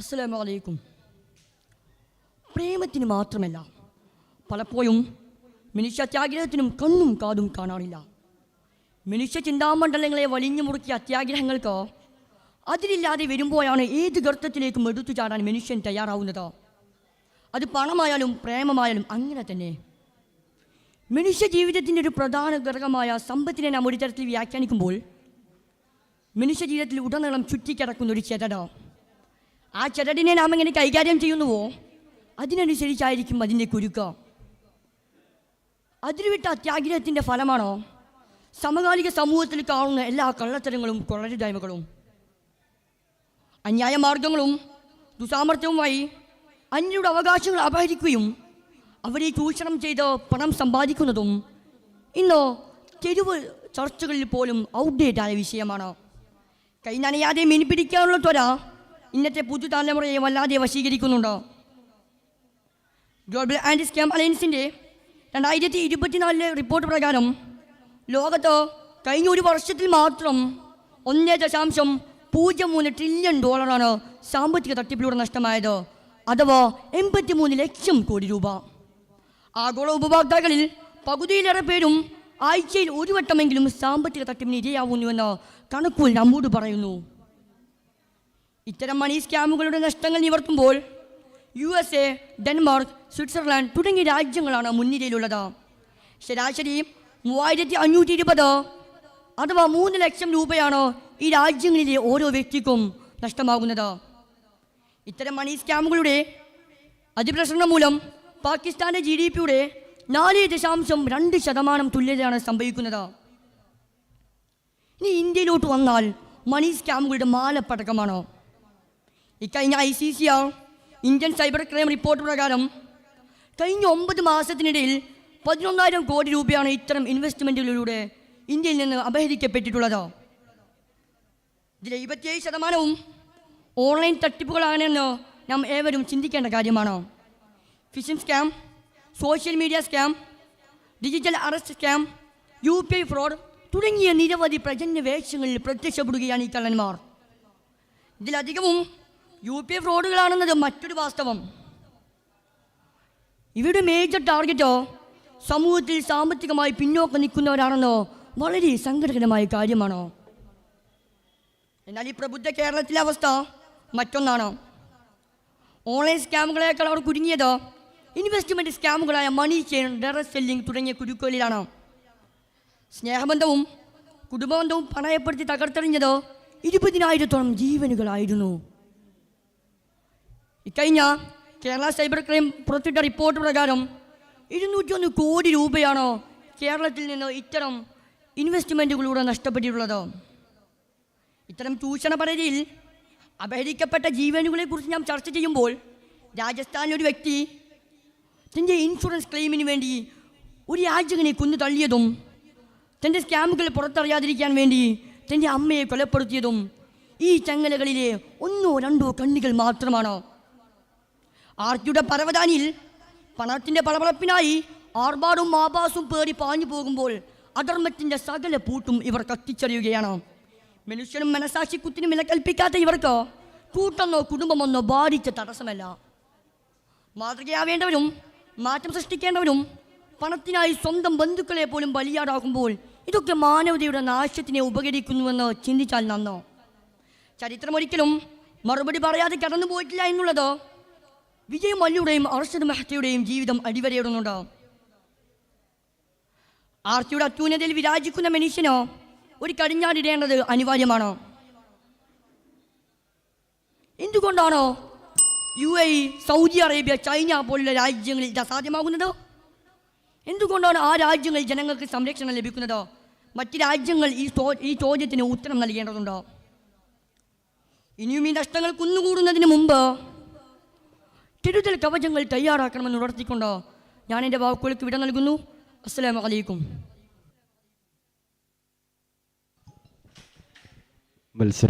അസ്സലാമു അലൈക്കും. പ്രേമത്തിന് മാത്രമല്ല, പലപ്പോഴും മനുഷ്യ അത്യാഗ്രഹത്തിനും കണ്ണും കാതും കാണാറില്ല. മനുഷ്യ ചിന്താമണ്ഡലങ്ങളെ വലിഞ്ഞു മുറുക്കിയ അത്യാഗ്രഹങ്ങൾക്ക് അതിലില്ലാതെ വരുമ്പോഴാണ് ഏത് ഗർത്തത്തിലേക്കും എടുത്തു ചാടാൻ മനുഷ്യൻ തയ്യാറാവുന്നത്. അത് പണമായാലും പ്രേമമായാലും അങ്ങനെ തന്നെ. മനുഷ്യ ജീവിതത്തിൻ്റെ ഒരു പ്രധാന ഘടകമായ സമ്പത്തിനെ നാം ഒരു തരത്തിൽ വ്യാഖ്യാനിക്കുമ്പോൾ മനുഷ്യ ജീവിതത്തിൽ ഉടനീളം ചുറ്റിക്കിടക്കുന്ന ഒരു ചരട്. ആ ചരടിനെ നാം എങ്ങനെ കൈകാര്യം ചെയ്യുന്നുവോ അതിനനുസരിച്ചായിരിക്കും അതിൻ്റെ കുരുക്ക്. അതിരുവിട്ട അത്യാഗ്രഹത്തിൻ്റെ ഫലമാണോ സമകാലിക സമൂഹത്തിൽ കാണുന്ന എല്ലാ കള്ളത്തരങ്ങളും കൊള്ളരുതായ്മകളും. അന്യായ മാർഗങ്ങളും ദുസാമർത്ഥ്യവുമായി അന്യരുടെ അവകാശങ്ങൾ അപഹരിക്കുകയും അവരെ ചൂഷണം ചെയ്ത് പണം സമ്പാദിക്കുന്നതും ഇന്ന് തെരുവ് ചർച്ചകളിൽ പോലും ഔട്ട്ഡേറ്റായ വിഷയമാണ്. കൈ നനയാതെ മീൻ പിടിക്കാനുള്ള ത്വര ഇന്നത്തെ പുതുതലമുറയെ വല്ലാതെ വശീകരിക്കുന്നുണ്ട്. ഗ്ലോബൽ ആൻറ്റി സ്കാം അലയൻസിൻ്റെ 2024 റിപ്പോർട്ട് പ്രകാരം ലോകത്ത് കഴിഞ്ഞ ഒരു വർഷത്തിൽ മാത്രം $1.03 ട്രില്യൺ സാമ്പത്തിക തട്ടിപ്പിലൂടെ നഷ്ടമായത്, അഥവാ 83 ലക്ഷം കോടി രൂപ. ആഗോള ഉപഭോക്താക്കളിൽ പകുതിയിലേറെ പേരും ആഴ്ചയിൽ ഒരു വട്ടമെങ്കിലും സാമ്പത്തിക തട്ടിപ്പിന് ഇരയാവുന്നുവെന്ന് കണക്കുകൾ നമ്മോട് പറയുന്നു. ഇത്തരം മണി സ്കാമുകളുടെ നഷ്ടങ്ങൾ നിവർത്തുമ്പോൾ USA, ഡെൻമാർക്ക്, സ്വിറ്റ്സർലാൻഡ് തുടങ്ങിയ രാജ്യങ്ങളാണ് മുൻനിരയിലുള്ളത്. ശരാശരി 3520 അഥവാ 3 ലക്ഷം രൂപയാണ് ഈ രാജ്യങ്ങളിലെ ഓരോ വ്യക്തിക്കും നഷ്ടമാകുന്നത്. ഇത്തരം മണി സ്കാമുകളുടെ അതിപ്രസരണം മൂലം പാകിസ്ഥാൻ്റെ GDP-യുടെ 4.2% തുല്യതയാണ് സംഭവിക്കുന്നത്. ഇനി ഇന്ത്യയിലോട്ട് വന്നാൽ മണി സ്കാമുകളുടെ മാലപ്പടക്കമാണോ? ഇക്കഴിഞ്ഞ ICCR Indian cyber crime report പ്രകാരം കഴിഞ്ഞ 9 മാസത്തിനിടയിൽ 11,000 കോടി രൂപയാണ് ഇത്തരം ഇൻവെസ്റ്റ്മെൻറ്റുകളിലൂടെ ഇന്ത്യയിൽ നിന്ന് അപഹരിക്കപ്പെട്ടിട്ടുള്ളത്. ഇതിൽ 77% ഓൺലൈൻ തട്ടിപ്പുകളാണെന്ന് നാം ഏവരും ചിന്തിക്കേണ്ട കാര്യമാണ്. Phishing scam, social media scam, digital arrest scam, UPI fraud തുടങ്ങിയ നിരവധി പ്രജന്യ വേഷങ്ങളിൽ പ്രത്യക്ഷപ്പെടുകയാണ് ഈ കള്ളന്മാർ. ഇതിലധികവും UPI ഫ്രോഡുകളാണെന്നത് മറ്റൊരു വാസ്തവം. ഇവരുടെ മേജർ ടാർഗറ്റോ സമൂഹത്തിൽ സാമ്പത്തികമായി പിന്നോക്കം നിൽക്കുന്നവരാണെന്നോ വളരെ സങ്കടകരമായ കാര്യമാണ്. എന്നാൽ ഈ പ്രബുദ്ധ കേരളത്തിലെ അവസ്ഥ മറ്റൊന്നാണ്. ഓൺലൈൻ സ്കാമുകളേക്കാൾ അവർ കുരുങ്ങിയത് ഇൻവെസ്റ്റ്മെൻറ്റ് സ്കാമുകളായ മണി ചെയിൻ, ഡയറക്റ്റ് സെല്ലിംഗ് തുടങ്ങിയ കുരുക്കുകളിലാണ്. സ്നേഹബന്ധവും കുടുംബബന്ധവും പണയപ്പെടുത്തി തകർത്തെറിഞ്ഞത് 20,000-ഓളം ജീവനുകളായിരുന്നു. ഇക്കഴിഞ്ഞ കേരള സൈബർ ക്രൈം പുറത്തിട്ട റിപ്പോർട്ട് പ്രകാരം 201 കോടി രൂപയാണ് കേരളത്തിൽ നിന്ന് ഇത്തരം ഇൻവെസ്റ്റ്മെൻറ്റുകളിലൂടെ നഷ്ടപ്പെട്ടിട്ടുള്ളത്. ഇത്തരം ചൂഷണ പരിധിയിൽ അപഹരിക്കപ്പെട്ട ജീവനുകളെക്കുറിച്ച് നാം ചർച്ച ചെയ്യുമ്പോൾ രാജസ്ഥാനിലൊരു വ്യക്തി തൻ്റെ ഇൻഷുറൻസ് ക്ലെയിമിന് വേണ്ടി ഒരു യാചകനെ കൊന്നു തള്ളിയതും തൻ്റെ സ്കാമുകൾ പുറത്തറിയാതിരിക്കാൻ വേണ്ടി തൻ്റെ അമ്മയെ കൊലപ്പെടുത്തിയതും ഈ ചങ്ങലകളിലെ 1-2 കണ്ണികൾ മാത്രമാണ്. ആർത്തിയുടെ പരവതാനിയിൽ പണത്തിൻ്റെ പളപളപ്പിനായി ആർഭാടും ആഭാസും പേറി പാഞ്ഞു പോകുമ്പോൾ അധർമ്മത്തിൻ്റെ സകല പൂട്ടും ഇവർ കത്തിച്ചറിയുകയാണ്. മനുഷ്യനും മനസാക്ഷിക്കുത്തിനും വില കൽപ്പിക്കാത്ത ഇവർക്ക് കൂട്ടെന്നോ കുടുംബമെന്നോ ബാധിച്ച തടസ്സമല്ല. മാതൃകയാവേണ്ടവരും മാറ്റം സൃഷ്ടിക്കേണ്ടവരും പണത്തിനായി സ്വന്തം ബന്ധുക്കളെ പോലും ബലിയാടാകുമ്പോൾ ഇതൊക്കെ മാനവതയുടെ നാശത്തിനെ ഉപകരിക്കുന്നുവെന്ന് ചിന്തിച്ചാൽ നന്നോ. ചരിത്രമൊരിക്കലും മറുപടി പറയാതെ കടന്നു പോയിട്ടില്ല എന്നുള്ളത് വിജയ് മല്യയുടെയും അർഷദ് മെഹ്തയുടെയും ജീവിതം അടിവരയിടുന്നുണ്ട്. ആർത്തിയുടെ അത്യുന്നതയിൽ വിരാജിക്കുന്ന മനുഷ്യനോ ഒരു കടിഞ്ഞാണിടേണ്ടത് അനിവാര്യമാണ്. എന്തുകൊണ്ടാണോ UAE, സൗദി അറേബ്യ, ചൈന പോലുള്ള രാജ്യങ്ങളിൽ ഇത് അസാധ്യമാകുന്നത്? എന്തുകൊണ്ടാണ് ആ രാജ്യങ്ങളിൽ ജനങ്ങൾക്ക് സംരക്ഷണം ലഭിക്കുന്നത്? മറ്റ് രാജ്യങ്ങൾ ഈ ചോദ്യത്തിന് ഉത്തരം നൽകേണ്ടതുണ്ട്. ഇനിയും ഈ നഷ്ടങ്ങൾ കുന്നുകൂടുന്നതിന് മുമ്പ് കരുതൽ കവചങ്ങൾ തയ്യാറാക്കണമെന്ന് ഉണർത്തിക്കൊണ്ട് ഞാൻ എൻ്റെ വാക്കുകൾക്ക് വിട നൽകുന്നു. അസ്സലാമു അലൈക്കും.